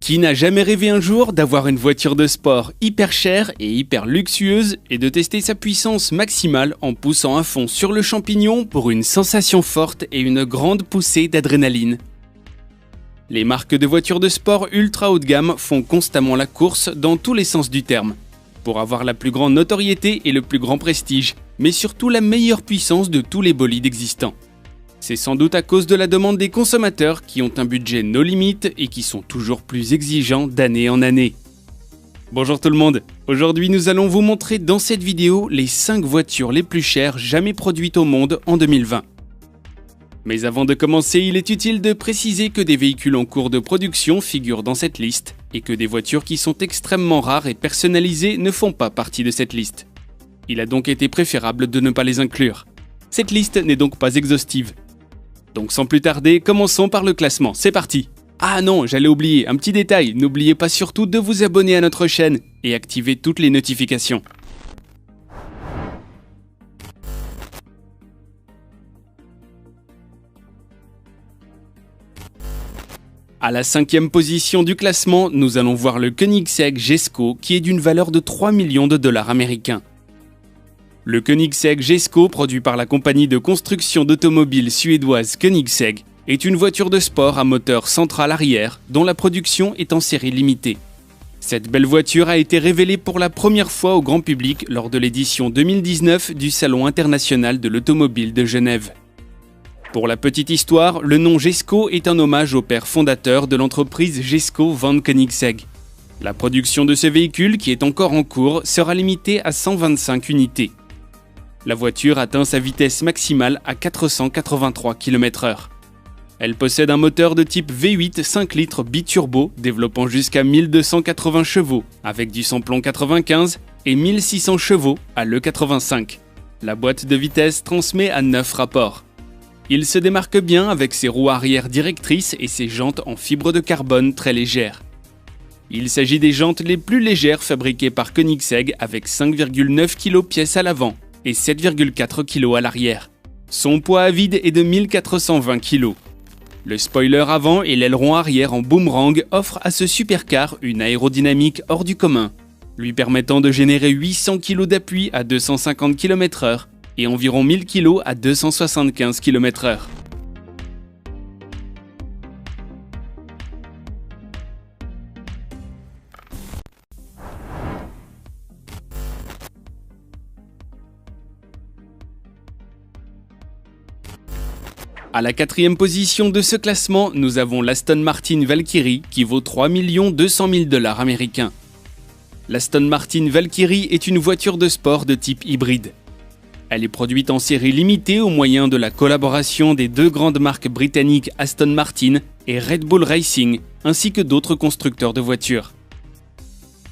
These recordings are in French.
Qui n'a jamais rêvé un jour d'avoir une voiture de sport hyper chère et hyper luxueuse et de tester sa puissance maximale en poussant à fond sur le champignon pour une sensation forte et une grande poussée d'adrénaline? Les marques de voitures de sport ultra haut de gamme font constamment la course dans tous les sens du terme, pour avoir la plus grande notoriété et le plus grand prestige, mais surtout la meilleure puissance de tous les bolides existants. C'est sans doute à cause de la demande des consommateurs qui ont un budget no limite et qui sont toujours plus exigeants d'année en année. Bonjour tout le monde, aujourd'hui nous allons vous montrer dans cette vidéo les 5 voitures les plus chères jamais produites au monde en 2020. Mais avant de commencer, il est utile de préciser que des véhicules en cours de production figurent dans cette liste et que des voitures qui sont extrêmement rares et personnalisées ne font pas partie de cette liste. Il a donc été préférable de ne pas les inclure. Cette liste n'est donc pas exhaustive. Donc sans plus tarder, commençons par le classement, c'est parti! Ah non, j'allais oublier, un petit détail, n'oubliez pas surtout de vous abonner à notre chaîne et activer toutes les notifications. À la 5e position du classement, nous allons voir le Koenigsegg Jesko qui est d'une valeur de 3 millions de dollars américains. Le Koenigsegg Jesko, produit par la compagnie de construction d'automobiles suédoise Koenigsegg, est une voiture de sport à moteur central arrière dont la production est en série limitée. Cette belle voiture a été révélée pour la première fois au grand public lors de l'édition 2019 du Salon international de l'automobile de Genève. Pour la petite histoire, le nom Jesko est un hommage au père fondateur de l'entreprise Jesko von Koenigsegg. La production de ce véhicule, qui est encore en cours, sera limitée à 125 unités. La voiture atteint sa vitesse maximale à 483 km/h. Elle possède un moteur de type V8 5 litres biturbo développant jusqu'à 1280 chevaux avec du samplon 95 et 1600 chevaux à l'E85. La boîte de vitesse transmet à 9 rapports. Il se démarque bien avec ses roues arrière directrices et ses jantes en fibre de carbone très légères. Il s'agit des jantes les plus légères fabriquées par Koenigsegg avec 5,9 kg pièce à l'avant et 7,4 kg à l'arrière. Son poids à vide est de 1420 kg. Le spoiler avant et l'aileron arrière en boomerang offrent à ce supercar une aérodynamique hors du commun, lui permettant de générer 800 kg d'appui à 250 km/h et environ 1000 kg à 275 km/h. À la 4e position de ce classement, nous avons l'Aston Martin Valkyrie qui vaut 3 200 000 dollars américains. L'Aston Martin Valkyrie est une voiture de sport de type hybride. Elle est produite en série limitée au moyen de la collaboration des deux grandes marques britanniques Aston Martin et Red Bull Racing, ainsi que d'autres constructeurs de voitures.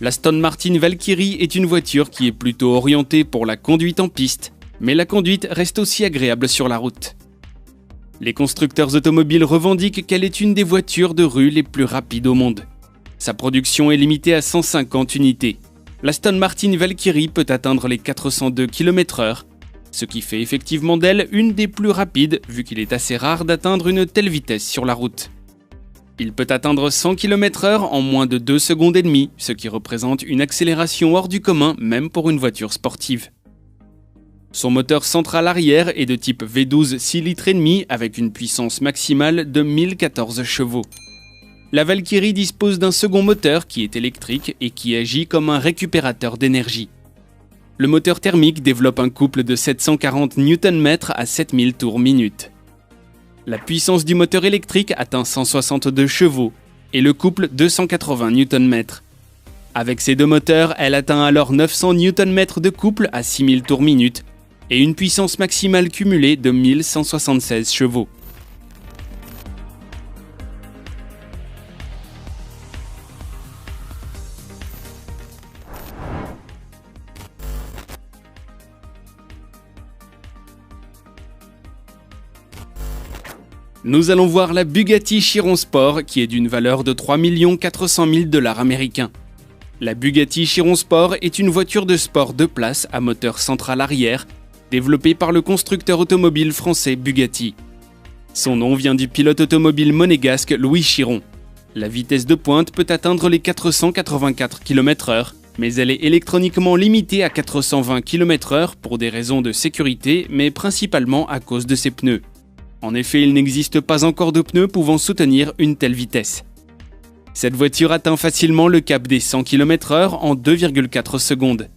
L'Aston Martin Valkyrie est une voiture qui est plutôt orientée pour la conduite en piste, mais la conduite reste aussi agréable sur la route. Les constructeurs automobiles revendiquent qu'elle est une des voitures de rue les plus rapides au monde. Sa production est limitée à 150 unités. L'Aston Martin Valkyrie peut atteindre les 402 km/h, ce qui fait effectivement d'elle une des plus rapides vu qu'il est assez rare d'atteindre une telle vitesse sur la route. Il peut atteindre 100 km/h en moins de 2 secondes et demie, ce qui représente une accélération hors du commun même pour une voiture sportive. Son moteur central arrière est de type V12 6 litres et demi avec une puissance maximale de 1014 chevaux. La Valkyrie dispose d'un second moteur qui est électrique et qui agit comme un récupérateur d'énergie. Le moteur thermique développe un couple de 740 Nm à 7000 tours minute. La puissance du moteur électrique atteint 162 chevaux et le couple 280 Nm. Avec ces deux moteurs, elle atteint alors 900 Nm de couple à 6000 tours minute et une puissance maximale cumulée de 1176 chevaux. Nous allons voir la Bugatti Chiron Sport qui est d'une valeur de 3 400 000 dollars américains. La Bugatti Chiron Sport est une voiture de sport 2 places à moteur central arrière développée par le constructeur automobile français Bugatti. Son nom vient du pilote automobile monégasque Louis Chiron. La vitesse de pointe peut atteindre les 484 km/h, mais elle est électroniquement limitée à 420 km/h pour des raisons de sécurité, mais principalement à cause de ses pneus. En effet, il n'existe pas encore de pneus pouvant soutenir une telle vitesse. Cette voiture atteint facilement le cap des 100 km/h en 2,4 secondes.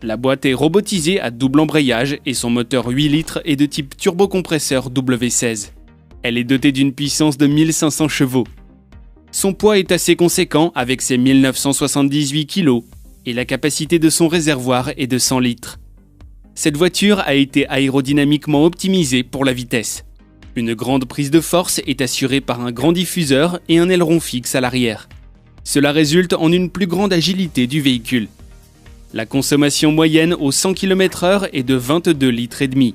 La boîte est robotisée à double embrayage et son moteur 8 litres est de type turbocompresseur W16. Elle est dotée d'une puissance de 1500 chevaux. Son poids est assez conséquent avec ses 1978 kg et la capacité de son réservoir est de 100 litres. Cette voiture a été aérodynamiquement optimisée pour la vitesse. Une grande prise de force est assurée par un grand diffuseur et un aileron fixe à l'arrière. Cela résulte en une plus grande agilité du véhicule. La consommation moyenne au 100 km/h est de 22 litres et demi.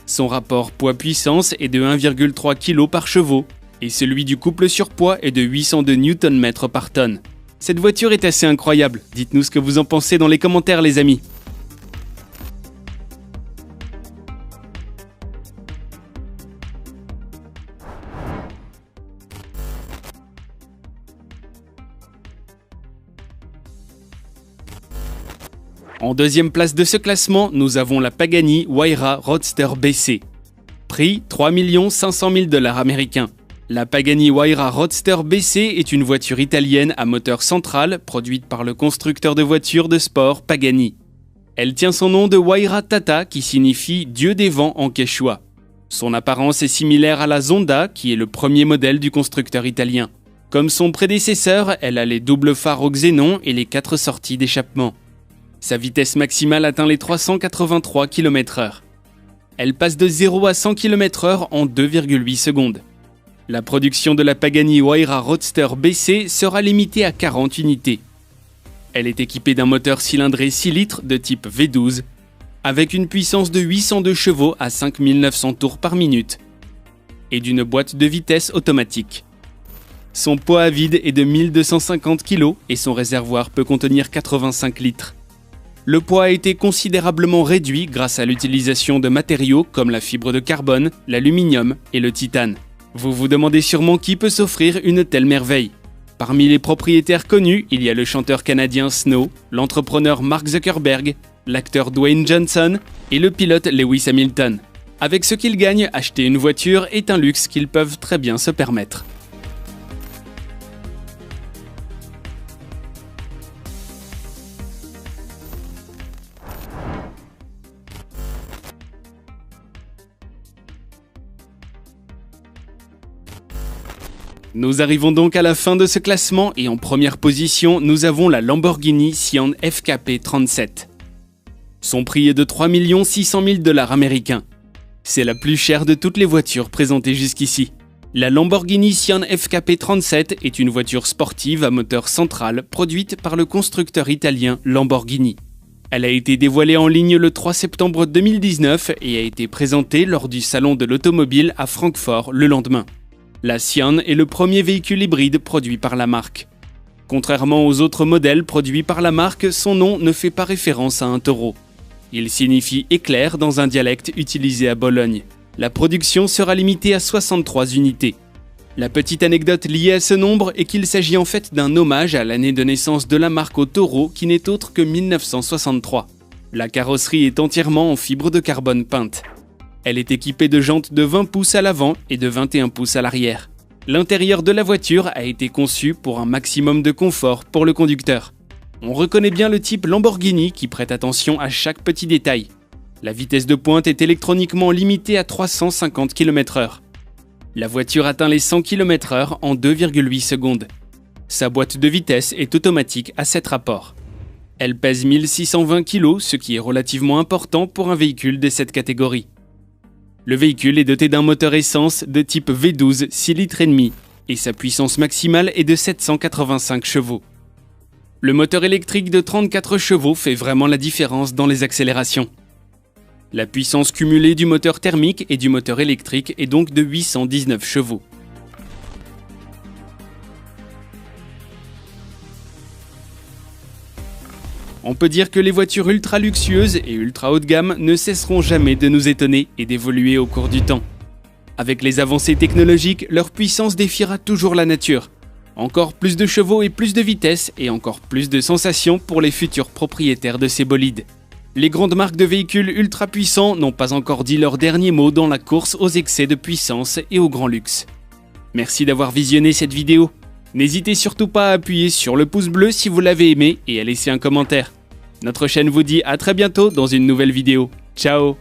Son rapport poids-puissance est de 1,3 kg par chevaux et celui du couple surpoids est de 802 Nm par tonne. Cette voiture est assez incroyable, dites-nous ce que vous en pensez dans les commentaires les amis. En deuxième place de ce classement, nous avons la Pagani Huayra Roadster BC. Prix 3 500 000 $ américains. La Pagani Huayra Roadster BC est une voiture italienne à moteur central produite par le constructeur de voitures de sport Pagani. Elle tient son nom de Huayra Tata qui signifie Dieu des vents en quechua. Son apparence est similaire à la Zonda qui est le premier modèle du constructeur italien. Comme son prédécesseur, elle a les doubles phares au xénon et les 4 sorties d'échappement. Sa vitesse maximale atteint les 383 km/h. Elle passe de 0 à 100 km/h en 2,8 secondes. La production de la Pagani Huayra Roadster BC sera limitée à 40 unités. Elle est équipée d'un moteur cylindré 6 litres de type V12, avec une puissance de 802 chevaux à 5900 tours par minute, et d'une boîte de vitesse automatique. Son poids à vide est de 1250 kg et son réservoir peut contenir 85 litres. Le poids a été considérablement réduit grâce à l'utilisation de matériaux comme la fibre de carbone, l'aluminium et le titane. Vous vous demandez sûrement qui peut s'offrir une telle merveille. Parmi les propriétaires connus, il y a le chanteur canadien Snow, l'entrepreneur Mark Zuckerberg, l'acteur Dwayne Johnson et le pilote Lewis Hamilton. Avec ce qu'ils gagnent, acheter une voiture est un luxe qu'ils peuvent très bien se permettre. Nous arrivons donc à la fin de ce classement et en première position, nous avons la Lamborghini Sian FKP 37. Son prix est de 3 600 000 $ américains. C'est la plus chère de toutes les voitures présentées jusqu'ici. La Lamborghini Sian FKP 37 est une voiture sportive à moteur central produite par le constructeur italien Lamborghini. Elle a été dévoilée en ligne le 3 septembre 2019 et a été présentée lors du salon de l'automobile à Francfort le lendemain. La Sian est le premier véhicule hybride produit par la marque. Contrairement aux autres modèles produits par la marque, son nom ne fait pas référence à un taureau. Il signifie éclair dans un dialecte utilisé à Bologne. La production sera limitée à 63 unités. La petite anecdote liée à ce nombre est qu'il s'agit en fait d'un hommage à l'année de naissance de la marque au taureau qui n'est autre que 1963. La carrosserie est entièrement en fibre de carbone peinte. Elle est équipée de jantes de 20 pouces à l'avant et de 21 pouces à l'arrière. L'intérieur de la voiture a été conçu pour un maximum de confort pour le conducteur. On reconnaît bien le type Lamborghini qui prête attention à chaque petit détail. La vitesse de pointe est électroniquement limitée à 350 km/h. La voiture atteint les 100 km/h en 2,8 secondes. Sa boîte de vitesse est automatique à 7 rapports. Elle pèse 1620 kg, ce qui est relativement important pour un véhicule de cette catégorie. Le véhicule est doté d'un moteur essence de type V12 6 litres et demi et sa puissance maximale est de 785 chevaux. Le moteur électrique de 34 chevaux fait vraiment la différence dans les accélérations. La puissance cumulée du moteur thermique et du moteur électrique est donc de 819 chevaux. On peut dire que les voitures ultra luxueuses et ultra haut de gamme ne cesseront jamais de nous étonner et d'évoluer au cours du temps. Avec les avancées technologiques, leur puissance défiera toujours la nature. Encore plus de chevaux et plus de vitesse et encore plus de sensations pour les futurs propriétaires de ces bolides. Les grandes marques de véhicules ultra puissants n'ont pas encore dit leur dernier mot dans la course aux excès de puissance et au grand luxe. Merci d'avoir visionné cette vidéo. N'hésitez surtout pas à appuyer sur le pouce bleu si vous l'avez aimé et à laisser un commentaire. Notre chaîne vous dit à très bientôt dans une nouvelle vidéo. Ciao!